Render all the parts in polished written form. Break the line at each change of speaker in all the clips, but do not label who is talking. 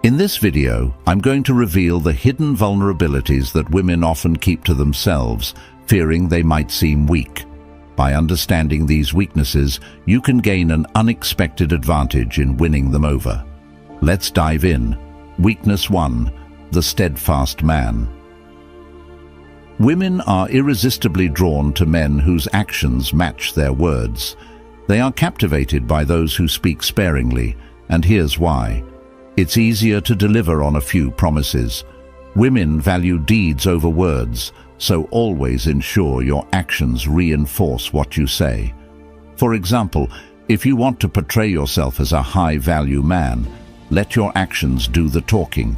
In this video, I'm going to reveal the hidden vulnerabilities that women often keep to themselves, fearing they might seem weak. By understanding these weaknesses, you can gain an unexpected advantage in winning them over. Let's dive in. Weakness 1. The steadfast man. Women are irresistibly drawn to men whose actions match their words. They are captivated by those who speak sparingly, and here's why. It's easier to deliver on a few promises. Women value deeds over words, so always ensure your actions reinforce what you say. For example, if you want to portray yourself as a high-value man, let your actions do the talking.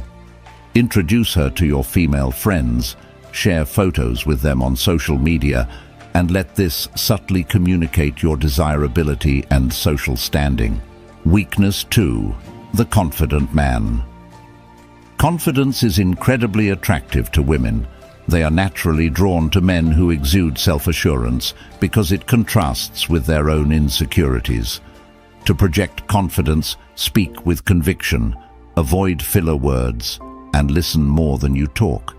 Introduce her to your female friends, share photos with them on social media, and let this subtly communicate your desirability and social standing. Weakness 2. The confident man. Confidence is incredibly attractive to women. They are naturally drawn to men who exude self-assurance because it contrasts with their own insecurities. To project confidence, speak with conviction, avoid filler words, and listen more than you talk.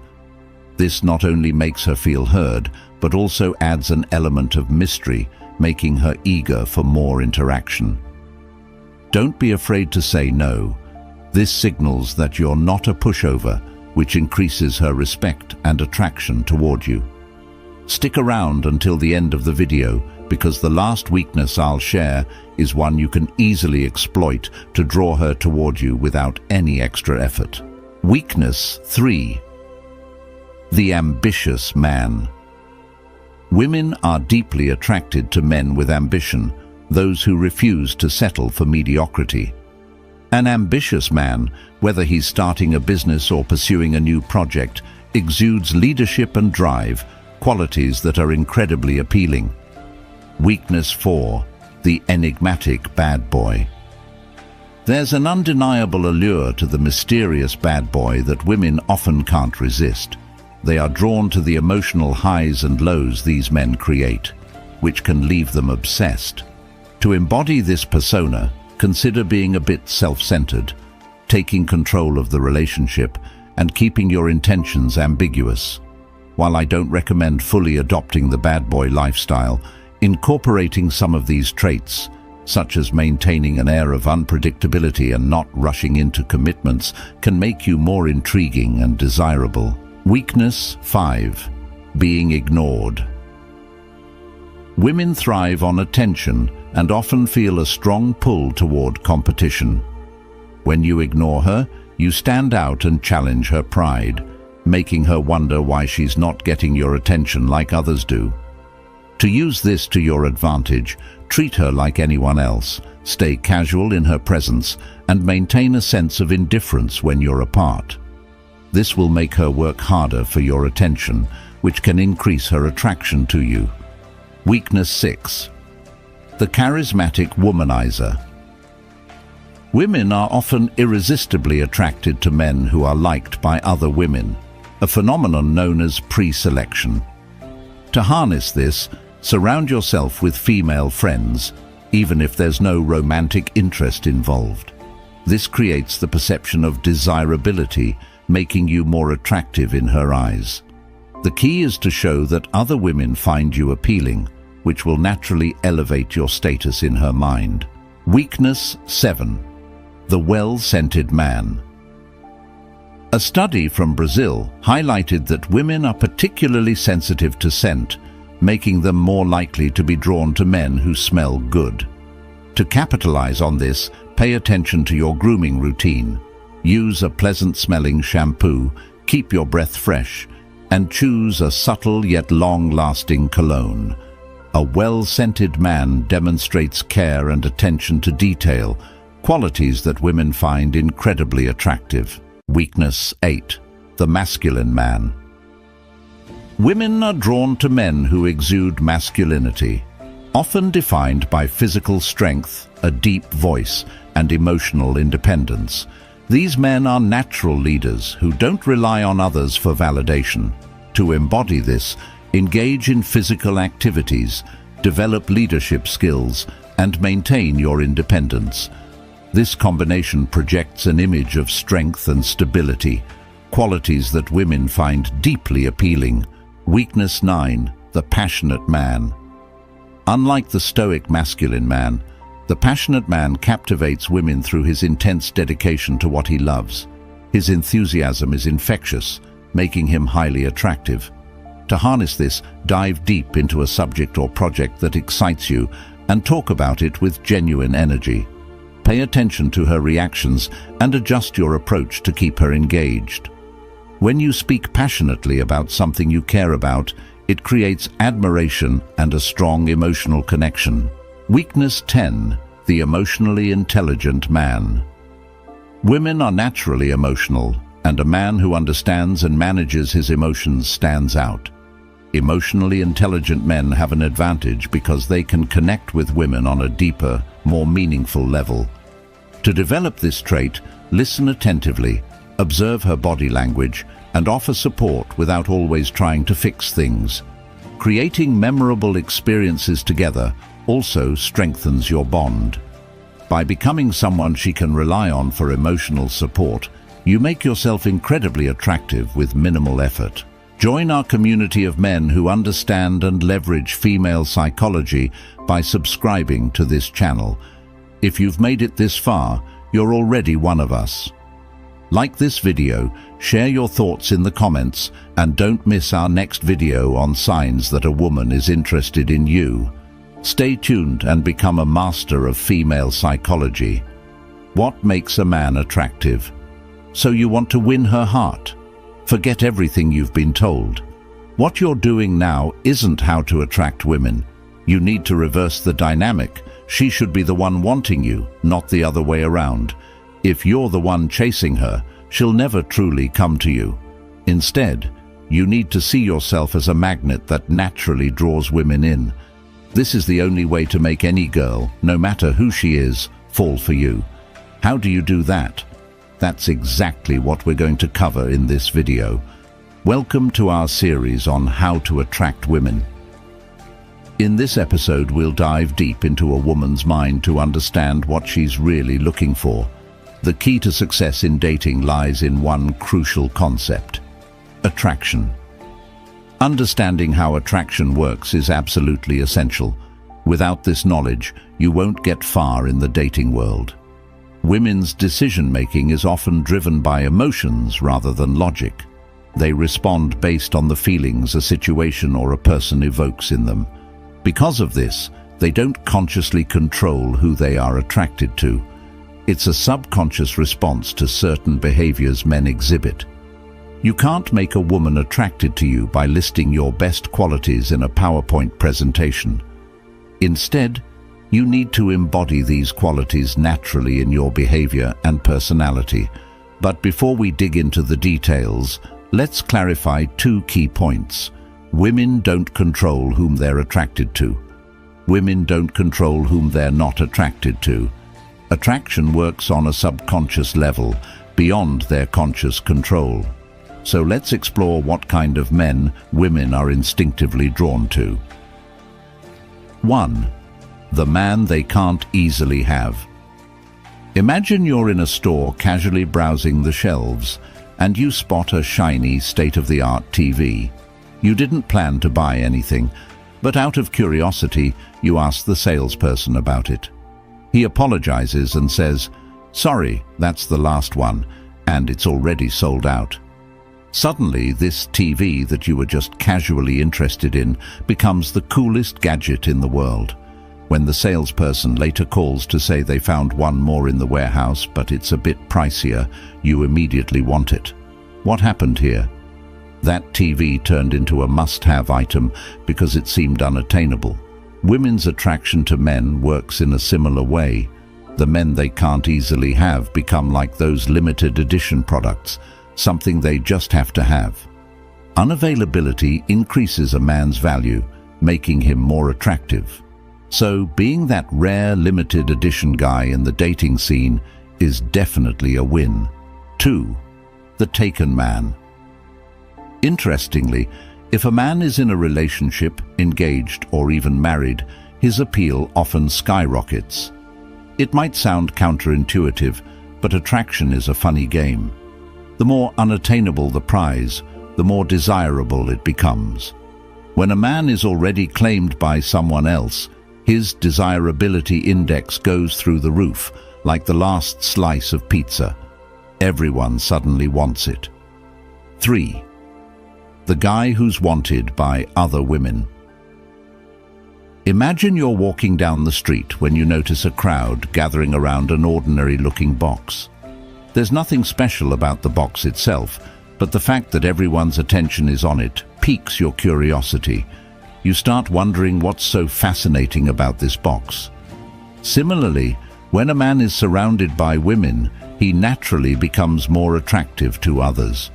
This not only makes her feel heard, but also adds an element of mystery, making her eager for more interaction. Don't be afraid to say no. This signals that you're not a pushover, which increases her respect and attraction toward you. Stick around until the end of the video, because the last weakness I'll share is one you can easily exploit to draw her toward you without any extra effort. Weakness 3. The ambitious man. Women are deeply attracted to men with ambition, those who refuse to settle for mediocrity. An ambitious man, whether he's starting a business or pursuing a new project, exudes leadership and drive, qualities that are incredibly appealing. Weakness 4. The enigmatic bad boy. There's an undeniable allure to the mysterious bad boy that women often can't resist. They are drawn to the emotional highs and lows these men create, which can leave them obsessed. To embody this persona, consider being a bit self-centered, taking control of the relationship, and keeping your intentions ambiguous. While I don't recommend fully adopting the bad boy lifestyle, incorporating some of these traits, such as maintaining an air of unpredictability and not rushing into commitments, can make you more intriguing and desirable. Weakness 5. Being ignored. Women thrive on attention and often feel a strong pull toward competition. When you ignore her, you stand out and challenge her pride, making her wonder why she's not getting your attention like others do. To use this to your advantage, treat her like anyone else, stay casual in her presence, and maintain a sense of indifference when you're apart. This will make her work harder for your attention, which can increase her attraction to you. Weakness 6. The charismatic womanizer. Women are often irresistibly attracted to men who are liked by other women, a phenomenon known as pre-selection. To harness this, surround yourself with female friends, even if there's no romantic interest involved. This creates the perception of desirability, making you more attractive in her eyes. The key is to show that other women find you appealing, which will naturally elevate your status in her mind. Weakness 7. The well-scented man. A study from Brazil highlighted that women are particularly sensitive to scent, making them more likely to be drawn to men who smell good. To capitalize on this, pay attention to your grooming routine. Use a pleasant-smelling shampoo, keep your breath fresh, and choose a subtle yet long-lasting cologne. A well-scented man demonstrates care and attention to detail, qualities that women find incredibly attractive. Weakness 8. The masculine man. Women are drawn to men who exude masculinity, often defined by physical strength, a deep voice, and emotional independence. These men are natural leaders who don't rely on others for validation. To embody this, engage in physical activities, develop leadership skills, and maintain your independence. This combination projects an image of strength and stability, qualities that women find deeply appealing. Weakness 9. The passionate man. Unlike the Stoic masculine man, the passionate man captivates women through his intense dedication to what he loves. His enthusiasm is infectious, making him highly attractive. To harness this, dive deep into a subject or project that excites you and talk about it with genuine energy. Pay attention to her reactions and adjust your approach to keep her engaged. When you speak passionately about something you care about, it creates admiration and a strong emotional connection. Weakness 10. The emotionally intelligent man. Women are naturally emotional, and a man who understands and manages his emotions stands out. Emotionally intelligent men have an advantage because they can connect with women on a deeper, more meaningful level. To develop this trait, listen attentively, observe her body language, and offer support without always trying to fix things. Creating memorable experiences together also strengthens your bond. By becoming someone she can rely on for emotional support, you make yourself incredibly attractive with minimal effort. Join our community of men who understand and leverage female psychology by subscribing to this channel. If you've made it this far, you're already one of us. Like this video, share your thoughts in the comments, and don't miss our next video on signs that a woman is interested in you. Stay tuned and become a master of female psychology. What makes a man attractive? So you want to win her heart? Forget everything you've been told. What you're doing now isn't how to attract women. You need to reverse the dynamic. She should be the one wanting you, not the other way around. If you're the one chasing her, she'll never truly come to you. Instead, you need to see yourself as a magnet that naturally draws women in. This is the only way to make any girl, no matter who she is, fall for you. How do you do that? That's exactly what we're going to cover in this video. Welcome to our series on how to attract women. In this episode, we'll dive deep into a woman's mind to understand what she's really looking for. The key to success in dating lies in one crucial concept: attraction. Understanding how attraction works is absolutely essential. Without this knowledge, you won't get far in the dating world. Women's decision-making is often driven by emotions rather than logic. They respond based on the feelings a situation or a person evokes in them. Because of this, they don't consciously control who they are attracted to. It's a subconscious response to certain behaviors men exhibit. You can't make a woman attracted to you by listing your best qualities in a PowerPoint presentation. Instead, you need to embody these qualities naturally in your behavior and personality. But before we dig into the details, let's clarify two key points. Women don't control whom they're attracted to. Women don't control whom they're not attracted to. Attraction works on a subconscious level, beyond their conscious control. So let's explore what kind of men women are instinctively drawn to. 1. The man they can't easily have. Imagine you're in a store casually browsing the shelves, and you spot a shiny, state-of-the-art TV. You didn't plan to buy anything, but out of curiosity, you ask the salesperson about it. He apologizes and says, "Sorry, that's the last one, and it's already sold out." Suddenly, this TV that you were just casually interested in becomes the coolest gadget in the world. When the salesperson later calls to say they found one more in the warehouse, but it's a bit pricier, you immediately want it. What happened here? That TV turned into a must-have item because it seemed unattainable. Women's attraction to men works in a similar way. The men they can't easily have become like those limited edition products, something they just have to have. Unavailability increases a man's value, making him more attractive. So being that rare limited edition guy in the dating scene is definitely a win. 2. The taken man. Interestingly, if a man is in a relationship, engaged, or even married, his appeal often skyrockets. It might sound counterintuitive, but attraction is a funny game. The more unattainable the prize, the more desirable it becomes. When a man is already claimed by someone else, his desirability index goes through the roof, like the last slice of pizza. Everyone suddenly wants it. 3. The guy who's wanted by other women. Imagine you're walking down the street when you notice a crowd gathering around an ordinary-looking box. There's nothing special about the box itself, but the fact that everyone's attention is on it piques your curiosity. You start wondering what's so fascinating about this box. Similarly, when a man is surrounded by women, he naturally becomes more attractive to others.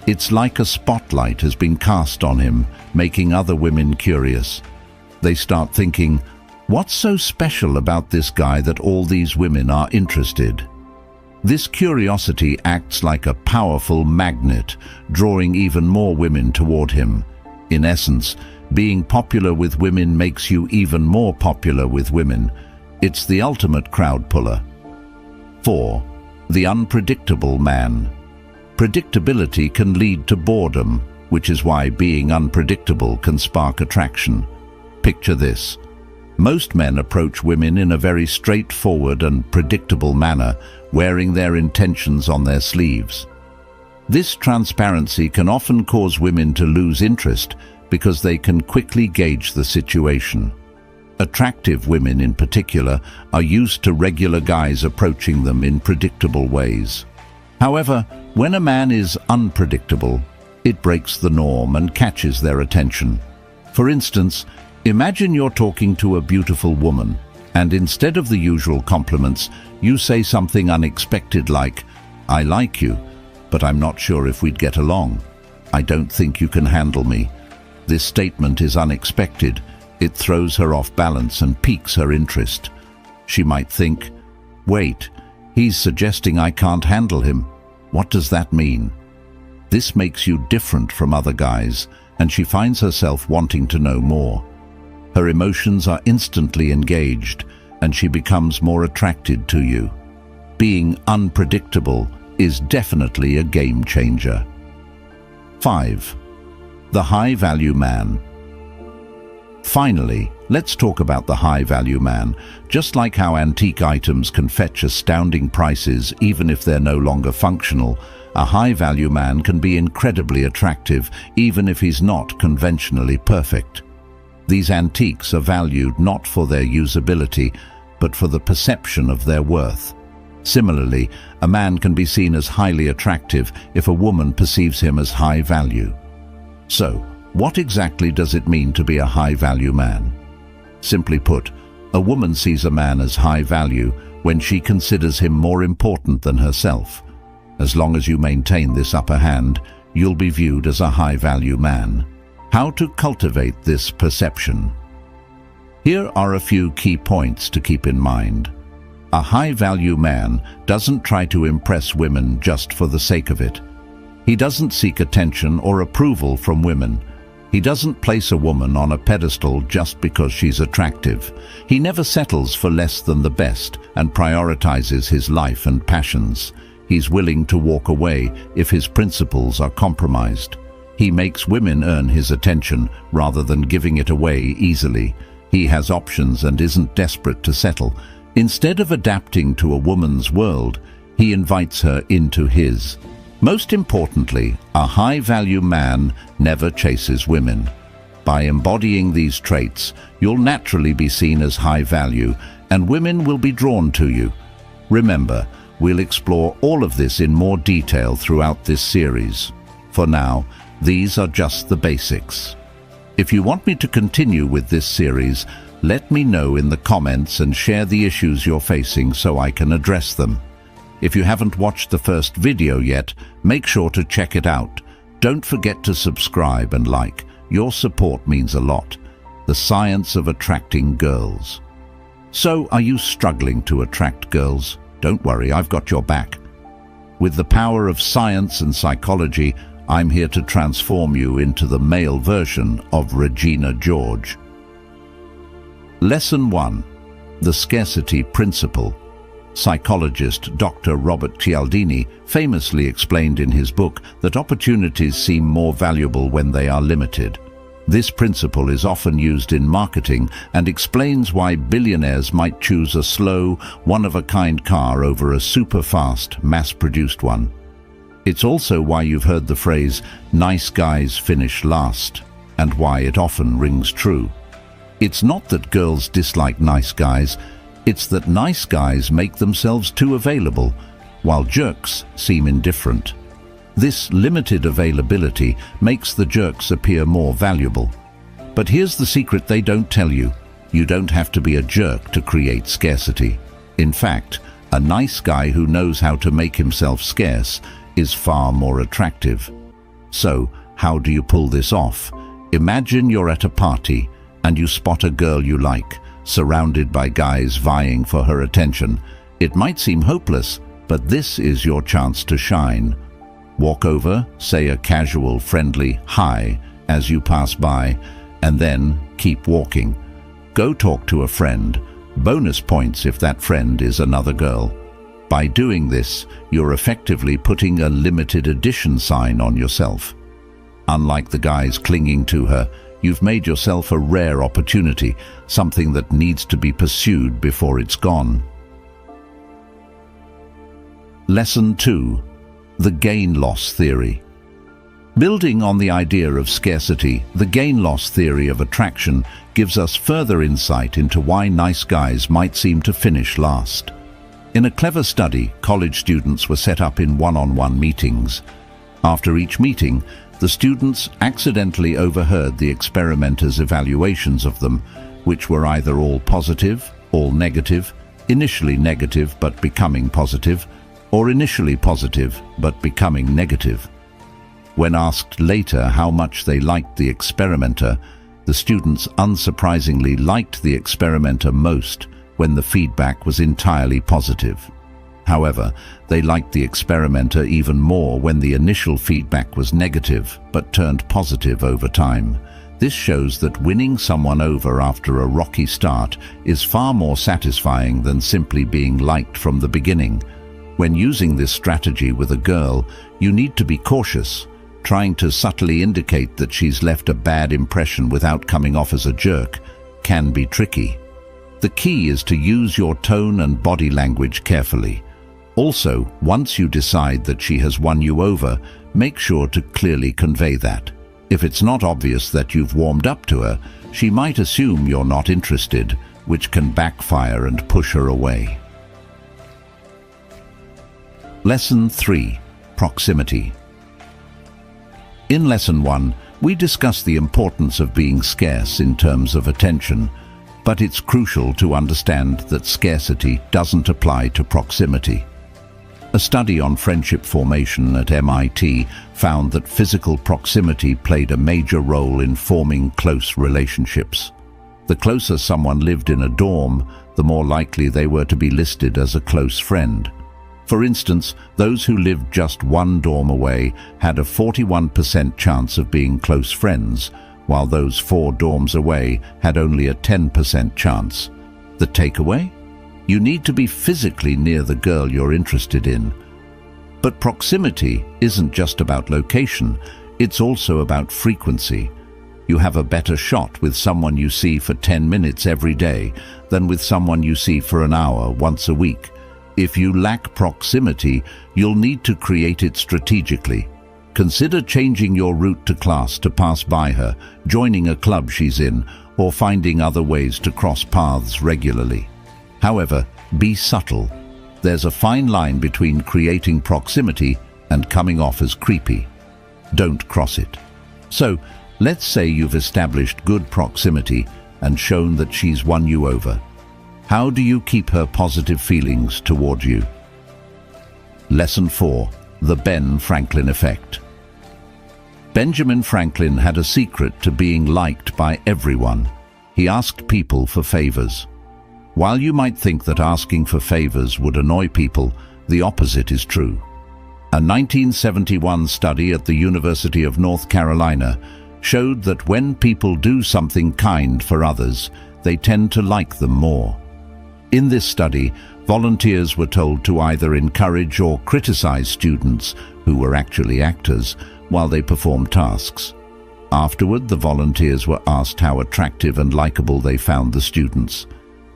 It's like a spotlight has been cast on him, making other women curious. They start thinking, what's so special about this guy that all these women are interested? This curiosity acts like a powerful magnet, drawing even more women toward him. In essence, being popular with women makes you even more popular with women. It's the ultimate crowd puller. 4. The unpredictable man. Predictability can lead to boredom, which is why being unpredictable can spark attraction. Picture this. Most men approach women in a very straightforward and predictable manner, wearing their intentions on their sleeves. This transparency can often cause women to lose interest because they can quickly gauge the situation. Attractive women in particular are used to regular guys approaching them in predictable ways. However, when a man is unpredictable, it breaks the norm and catches their attention. For instance, imagine you're talking to a beautiful woman, and instead of the usual compliments, you say something unexpected like, "I like you, but I'm not sure if we'd get along. I don't think you can handle me." This statement is unexpected. It throws her off balance and piques her interest. She might think, "Wait, he's suggesting I can't handle him. What does that mean?" This makes you different from other guys, and she finds herself wanting to know more. Her emotions are instantly engaged, and she becomes more attracted to you. Being unpredictable is definitely a game changer. 5. The high-value man. Finally, let's talk about the high-value man. Just like how antique items can fetch astounding prices even if they're no longer functional, a high-value man can be incredibly attractive even if he's not conventionally perfect. These antiques are valued not for their usability, but for the perception of their worth. Similarly, a man can be seen as highly attractive if a woman perceives him as high value. So, what exactly does it mean to be a high-value man? Simply put, a woman sees a man as high value when she considers him more important than herself. As long as you maintain this upper hand, you'll be viewed as a high-value man. How to cultivate this perception? Here are a few key points to keep in mind. A high-value man doesn't try to impress women just for the sake of it. He doesn't seek attention or approval from women. He doesn't place a woman on a pedestal just because she's attractive. He never settles for less than the best and prioritizes his life and passions. He's willing to walk away if his principles are compromised. He makes women earn his attention rather than giving it away easily. He has options and isn't desperate to settle. Instead of adapting to a woman's world, he invites her into his. Most importantly, a high-value man never chases women. By embodying these traits, you'll naturally be seen as high value, and women will be drawn to you. Remember, we'll explore all of this in more detail throughout this series. For now, these are just the basics. If you want me to continue with this series, let me know in the comments and share the issues you're facing so I can address them. If you haven't watched the first video yet, make sure to check it out. Don't forget to subscribe and like. Your support means a lot. The science of attracting girls. So, are you struggling to attract girls? Don't worry, I've got your back. With the power of science and psychology, I'm here to transform you into the male version of Regina George. Lesson 1. The scarcity principle. Psychologist Dr. Robert Cialdini famously explained in his book that opportunities seem more valuable when they are limited. This principle is often used in marketing and explains why billionaires might choose a slow, one-of-a-kind car over a super-fast, mass-produced one. It's also why you've heard the phrase, "nice guys finish last," and why it often rings true. It's not that girls dislike nice guys, it's that nice guys make themselves too available, while jerks seem indifferent. This limited availability makes the jerks appear more valuable. But here's the secret they don't tell you. You don't have to be a jerk to create scarcity. In fact, a nice guy who knows how to make himself scarce is far more attractive. So, how do you pull this off? Imagine you're at a party and you spot a girl you like, surrounded by guys vying for her attention. It might seem hopeless, but this is your chance to shine. Walk over, say a casual, friendly hi as you pass by, and then keep walking. Go talk to a friend. Bonus points if that friend is another girl. By doing this, you're effectively putting a limited edition sign on yourself. Unlike the guys clinging to her, you've made yourself a rare opportunity, something that needs to be pursued before it's gone. Lesson 2. The gain-loss theory. Building on the idea of scarcity, the gain-loss theory of attraction gives us further insight into why nice guys might seem to finish last. In a clever study, college students were set up in one-on-one meetings. After each meeting, the students accidentally overheard the experimenters' evaluations of them, which were either all positive, all negative, initially negative but becoming positive, or initially positive but becoming negative. When asked later how much they liked the experimenter, the students unsurprisingly liked the experimenter most when the feedback was entirely positive. However, they liked the experimenter even more when the initial feedback was negative but turned positive over time. This shows that winning someone over after a rocky start is far more satisfying than simply being liked from the beginning. When using this strategy with a girl, you need to be cautious. Trying to subtly indicate that she's left a bad impression without coming off as a jerk can be tricky. The key is to use your tone and body language carefully. Also, once you decide that she has won you over, make sure to clearly convey that. If it's not obvious that you've warmed up to her, she might assume you're not interested, which can backfire and push her away. Lesson 3. Proximity. In Lesson 1, we discuss the importance of being scarce in terms of attention, but it's crucial to understand that scarcity doesn't apply to proximity. A study on friendship formation at MIT found that physical proximity played a major role in forming close relationships. The closer someone lived in a dorm, the more likely they were to be listed as a close friend. For instance, those who lived just one dorm away had a 41% chance of being close friends, while those 4 dorms away had only a 10% chance. The takeaway? You need to be physically near the girl you're interested in. But proximity isn't just about location, it's also about frequency. You have a better shot with someone you see for 10 minutes every day than with someone you see for an hour once a week. If you lack proximity, you'll need to create it strategically. Consider changing your route to class to pass by her, joining a club she's in, or finding other ways to cross paths regularly. However, be subtle. There's a fine line between creating proximity and coming off as creepy. Don't cross it. So, let's say you've established good proximity and shown that she's won you over. How do you keep her positive feelings toward you? Lesson 4. The Ben Franklin Effect. Benjamin Franklin had a secret to being liked by everyone. He asked people for favors. While you might think that asking for favors would annoy people, the opposite is true. A 1971 study at the University of North Carolina showed that when people do something kind for others, they tend to like them more. In this study, volunteers were told to either encourage or criticize students, who were actually actors, while they performed tasks. Afterward, the volunteers were asked how attractive and likable they found the students.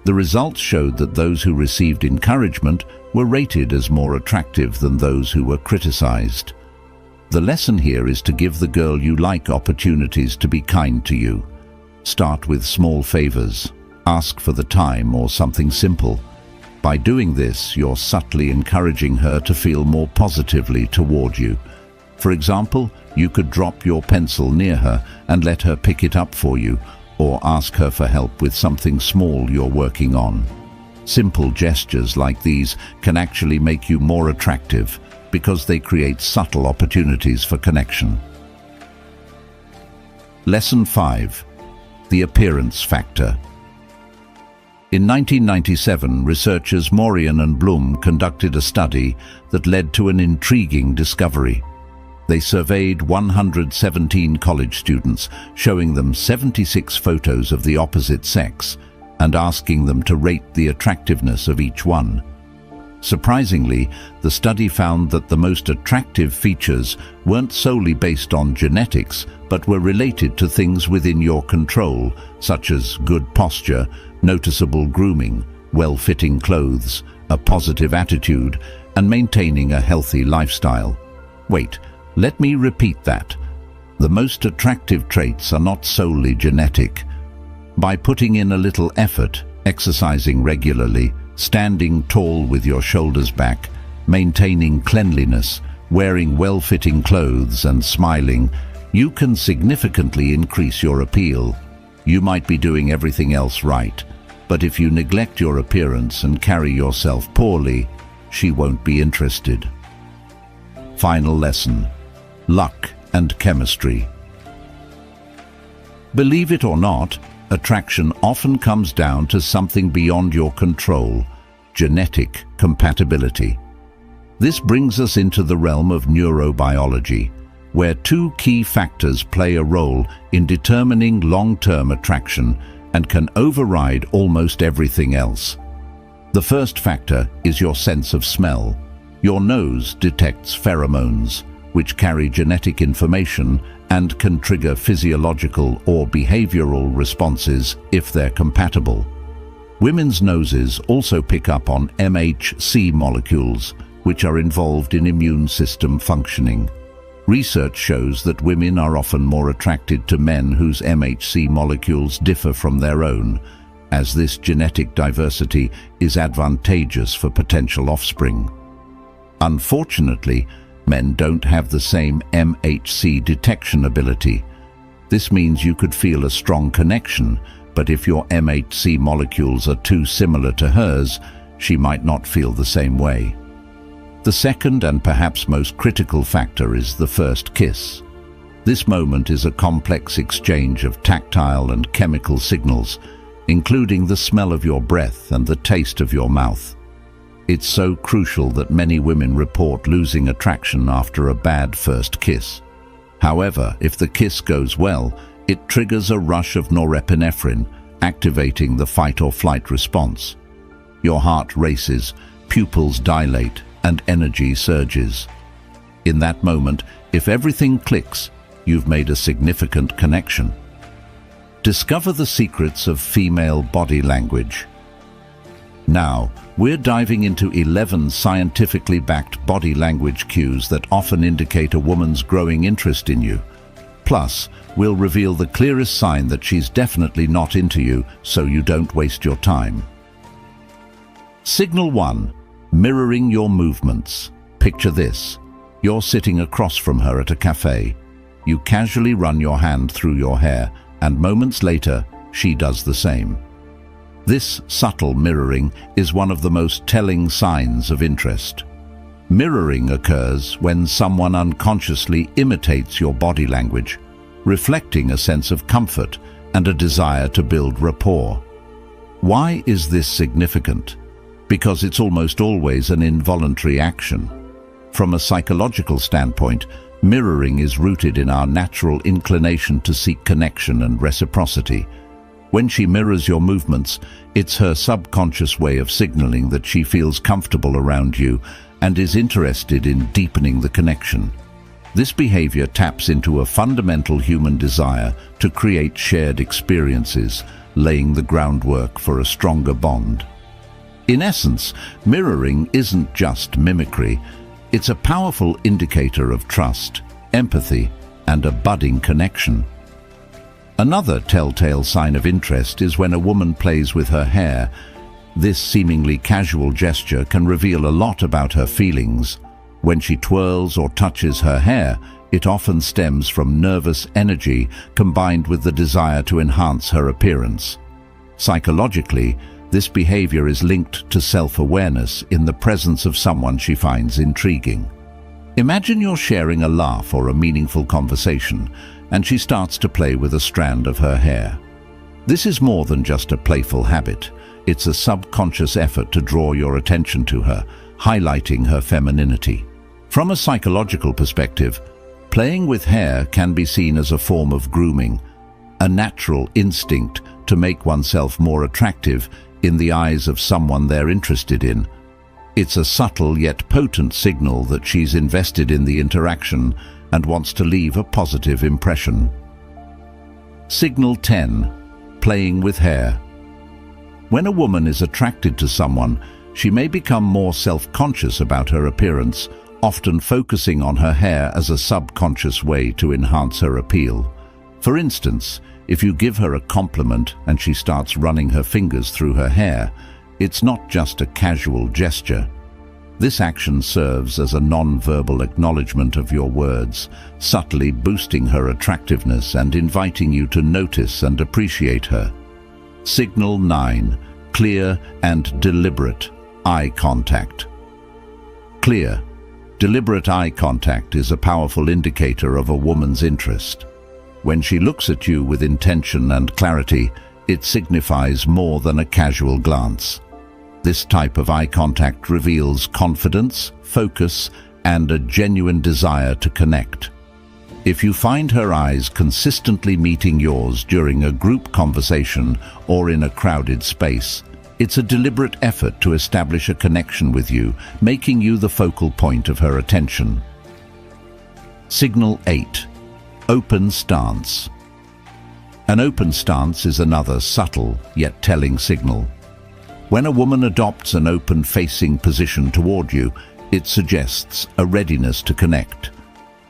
The results showed that those who received encouragement were rated as more attractive than those who were criticized. The lesson here is to give the girl you like opportunities to be kind to you. Start with small favors. Ask for the time or something simple. By doing this, you're subtly encouraging her to feel more positively toward you. For example, you could drop your pencil near her and let her pick it up for you, or ask her for help with something small you're working on. Simple gestures like these can actually make you more attractive because they create subtle opportunities for connection. Lesson 5. The appearance factor. In 1997, researchers Morian and Blum conducted a study that led to an intriguing discovery. They surveyed 117 college students, showing them 76 photos of the opposite sex and asking them to rate the attractiveness of each one. Surprisingly, the study found that the most attractive features weren't solely based on genetics, but were related to things within your control, such as good posture, noticeable grooming, well-fitting clothes, a positive attitude, and maintaining a healthy lifestyle. Wait, let me repeat that. The most attractive traits are not solely genetic. By putting in a little effort, exercising regularly, standing tall with your shoulders back, maintaining cleanliness, wearing well-fitting clothes, and smiling, you can significantly increase your appeal. You might be doing everything else right, but if you neglect your appearance and carry yourself poorly, she won't be interested. Final lesson: luck and chemistry. Believe it or not, attraction often comes down to something beyond your control: genetic compatibility. This brings us into the realm of neurobiology, where two key factors play a role in determining long-term attraction and can override almost everything else. The first factor is your sense of smell. Your nose detects pheromones, which carry genetic information and can trigger physiological or behavioral responses if they're compatible. Women's noses also pick up on MHC molecules, which are involved in immune system functioning. Research shows that women are often more attracted to men whose MHC molecules differ from their own, as this genetic diversity is advantageous for potential offspring. Unfortunately, men don't have the same MHC detection ability. This means you could feel a strong connection, but if your MHC molecules are too similar to hers, she might not feel the same way. The second and perhaps most critical factor is the first kiss. This moment is a complex exchange of tactile and chemical signals, including the smell of your breath and the taste of your mouth. It's so crucial that many women report losing attraction after a bad first kiss. However, if the kiss goes well, it triggers a rush of norepinephrine, activating the fight-or-flight response. Your heart races, pupils dilate, and energy surges. In that moment, if everything clicks, you've made a significant connection. Discover the secrets of female body language. Now, we're diving into 11 scientifically backed body language cues that often indicate a woman's growing interest in you. Plus, we'll reveal the clearest sign that she's definitely not into you, so you don't waste your time. Signal 1. Mirroring your movements. Picture this. You're sitting across from her at a cafe. You casually run your hand through your hair, and moments later, she does the same. This subtle mirroring is one of the most telling signs of interest. Mirroring occurs when someone unconsciously imitates your body language, reflecting a sense of comfort and a desire to build rapport. Why is this significant? Because it's almost always an involuntary action. From a psychological standpoint, mirroring is rooted in our natural inclination to seek connection and reciprocity. When she mirrors your movements, it's her subconscious way of signaling that she feels comfortable around you and is interested in deepening the connection. This behavior taps into a fundamental human desire to create shared experiences, laying the groundwork for a stronger bond. In essence, mirroring isn't just mimicry, it's a powerful indicator of trust, empathy, and a budding connection. Another telltale sign of interest is when a woman plays with her hair. This seemingly casual gesture can reveal a lot about her feelings. When she twirls or touches her hair, it often stems from nervous energy combined with the desire to enhance her appearance. Psychologically, this behavior is linked to self-awareness in the presence of someone she finds intriguing. Imagine you're sharing a laugh or a meaningful conversation, and she starts to play with a strand of her hair. This is more than just a playful habit. It's a subconscious effort to draw your attention to her, highlighting her femininity. From a psychological perspective, playing with hair can be seen as a form of grooming, a natural instinct to make oneself more attractive in the eyes of someone they're interested in. It's a subtle yet potent signal that she's invested in the interaction and wants to leave a positive impression. Signal 10. Playing with hair. When a woman is attracted to someone, she may become more self-conscious about her appearance, often focusing on her hair as a subconscious way to enhance her appeal. For instance, if you give her a compliment and she starts running her fingers through her hair, it's not just a casual gesture. This action serves as a non-verbal acknowledgement of your words, subtly boosting her attractiveness and inviting you to notice and appreciate her. Signal 9. Clear and deliberate eye contact. Clear, deliberate eye contact is a powerful indicator of a woman's interest. When she looks at you with intention and clarity, it signifies more than a casual glance. This type of eye contact reveals confidence, focus, and a genuine desire to connect. If you find her eyes consistently meeting yours during a group conversation or in a crowded space, it's a deliberate effort to establish a connection with you, making you the focal point of her attention. Signal 8. Open stance. An open stance is another subtle yet telling signal. When a woman adopts an open-facing position toward you, it suggests a readiness to connect.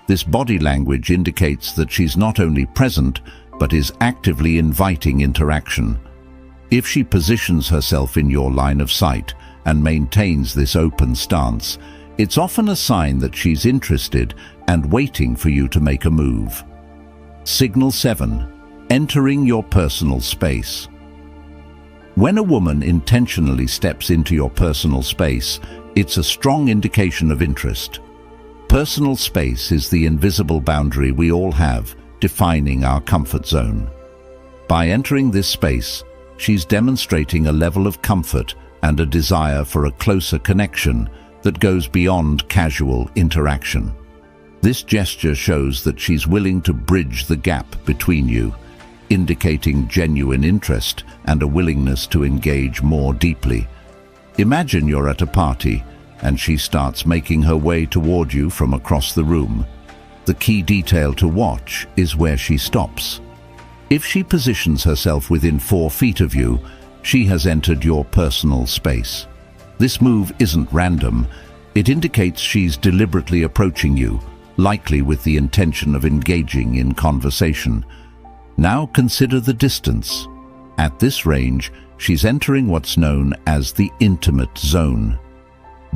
This body language indicates that she's not only present, but is actively inviting interaction. If she positions herself in your line of sight and maintains this open stance, it's often a sign that she's interested and waiting for you to make a move. Signal 7. Entering your personal space. When a woman intentionally steps into your personal space, it's a strong indication of interest. Personal space is the invisible boundary we all have, defining our comfort zone. By entering this space, she's demonstrating a level of comfort and a desire for a closer connection that goes beyond casual interaction. This gesture shows that she's willing to bridge the gap between you, indicating genuine interest and a willingness to engage more deeply. Imagine you're at a party and she starts making her way toward you from across the room. The key detail to watch is where she stops. If she positions herself within 4 feet of you, she has entered your personal space. This move isn't random. It indicates she's deliberately approaching you, likely with the intention of engaging in conversation. Now consider the distance. At this range, she's entering what's known as the intimate zone.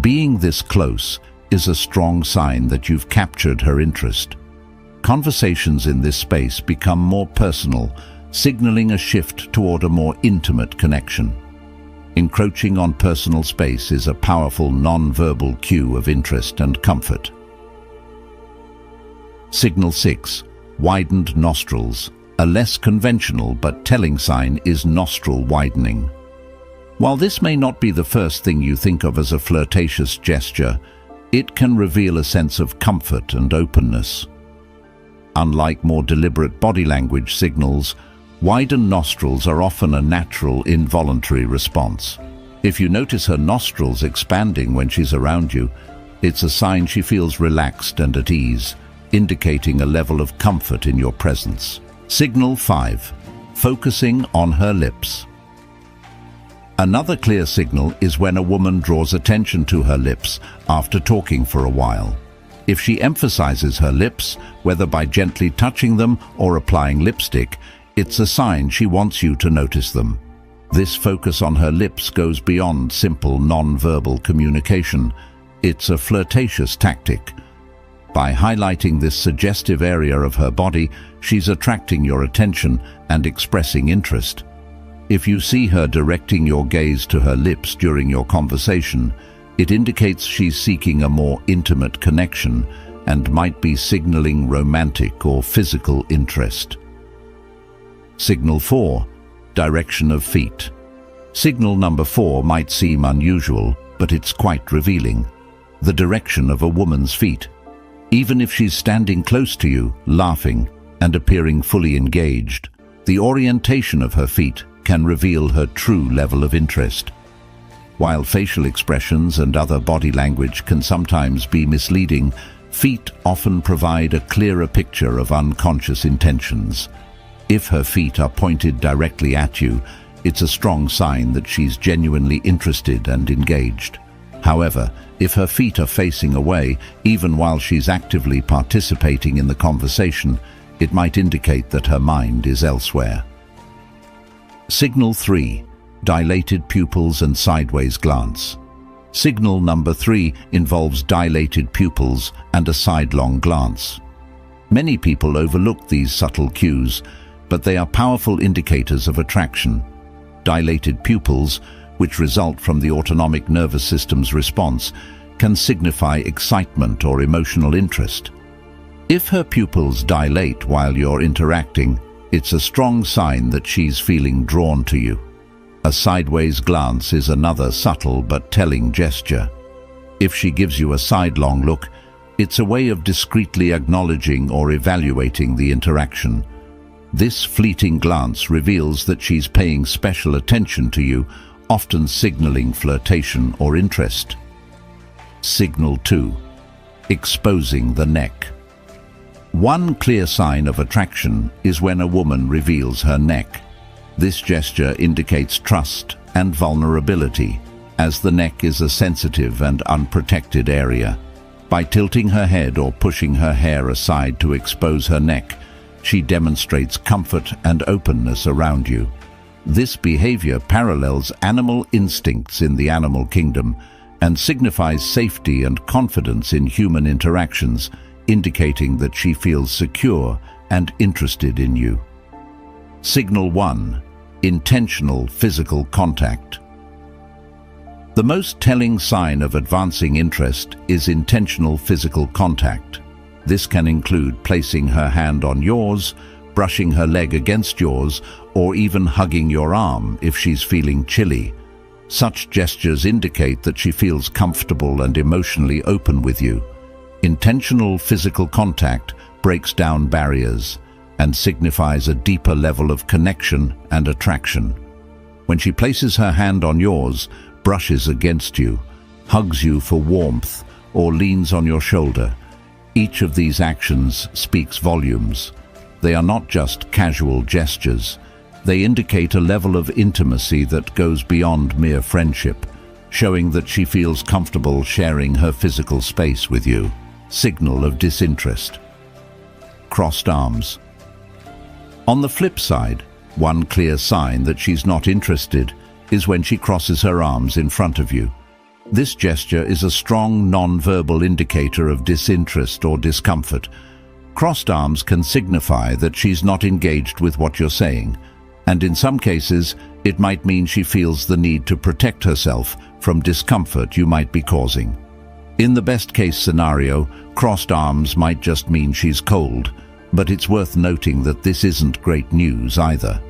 Being this close is a strong sign that you've captured her interest. Conversations in this space become more personal, signaling a shift toward a more intimate connection. Encroaching on personal space is a powerful non-verbal cue of interest and comfort. Signal 6. Widened nostrils. A less conventional but telling sign is nostril widening. While this may not be the first thing you think of as a flirtatious gesture, it can reveal a sense of comfort and openness. Unlike more deliberate body language signals, Widened nostrils are often a natural, involuntary response. If you notice her nostrils expanding when she's around you, it's a sign she feels relaxed and at ease, indicating a level of comfort in your presence. Signal 5. Focusing on her lips. Another clear signal is when a woman draws attention to her lips after talking for a while. If she emphasizes her lips, whether by gently touching them or applying lipstick, it's a sign she wants you to notice them. This focus on her lips goes beyond simple non-verbal communication. It's a flirtatious tactic. By highlighting this suggestive area of her body, she's attracting your attention and expressing interest. If you see her directing your gaze to her lips during your conversation, it indicates she's seeking a more intimate connection and might be signaling romantic or physical interest. Signal 4. Direction of feet. Signal number 4 might seem unusual, but it's quite revealing. The direction of a woman's feet. Even if she's standing close to you, laughing, and appearing fully engaged, the orientation of her feet can reveal her true level of interest. While facial expressions and other body language can sometimes be misleading, feet often provide a clearer picture of unconscious intentions. If her feet are pointed directly at you, it's a strong sign that she's genuinely interested and engaged. However, if her feet are facing away, even while she's actively participating in the conversation, it might indicate that her mind is elsewhere. Signal 3. Dilated pupils and sideways glance. Signal number 3 involves dilated pupils and a sidelong glance. Many people overlook these subtle cues, but they are powerful indicators of attraction. Dilated pupils, which result from the autonomic nervous system's response, can signify excitement or emotional interest. If her pupils dilate while you're interacting, it's a strong sign that she's feeling drawn to you. A sideways glance is another subtle but telling gesture. If she gives you a sidelong look, it's a way of discreetly acknowledging or evaluating the interaction. This fleeting glance reveals that she's paying special attention to you, often signaling flirtation or interest. Signal 2. Exposing the neck. One clear sign of attraction is when a woman reveals her neck. This gesture indicates trust and vulnerability, as the neck is a sensitive and unprotected area. By tilting her head or pushing her hair aside to expose her neck, she demonstrates comfort and openness around you. This behavior parallels animal instincts in the animal kingdom and signifies safety and confidence in human interactions, indicating that she feels secure and interested in you. Signal 1. Intentional physical contact. The most telling sign of advancing interest is intentional physical contact. This can include placing her hand on yours, brushing her leg against yours, or even hugging your arm if she's feeling chilly. Such gestures indicate that she feels comfortable and emotionally open with you. Intentional physical contact breaks down barriers and signifies a deeper level of connection and attraction. When she places her hand on yours, brushes against you, hugs you for warmth, or leans on your shoulder, each of these actions speaks volumes. They are not just casual gestures. They indicate a level of intimacy that goes beyond mere friendship, showing that she feels comfortable sharing her physical space with you. Signal of disinterest. Crossed arms. On the flip side, one clear sign that she's not interested is when she crosses her arms in front of you. This gesture is a strong non-verbal indicator of disinterest or discomfort. Crossed arms can signify that she's not engaged with what you're saying, and in some cases, it might mean she feels the need to protect herself from discomfort you might be causing. In the best-case scenario, crossed arms might just mean she's cold, but it's worth noting that this isn't great news either.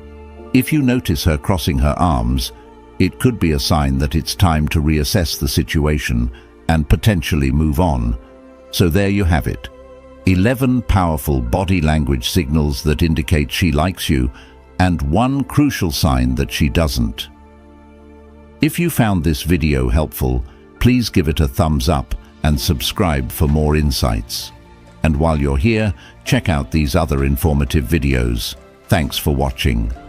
If you notice her crossing her arms, it could be a sign that it's time to reassess the situation and potentially move on. So there you have it. 11 powerful body language signals that indicate she likes you, and one crucial sign that she doesn't. If you found this video helpful, please give it a thumbs up and subscribe for more insights. And while you're here, check out these other informative videos. Thanks for watching.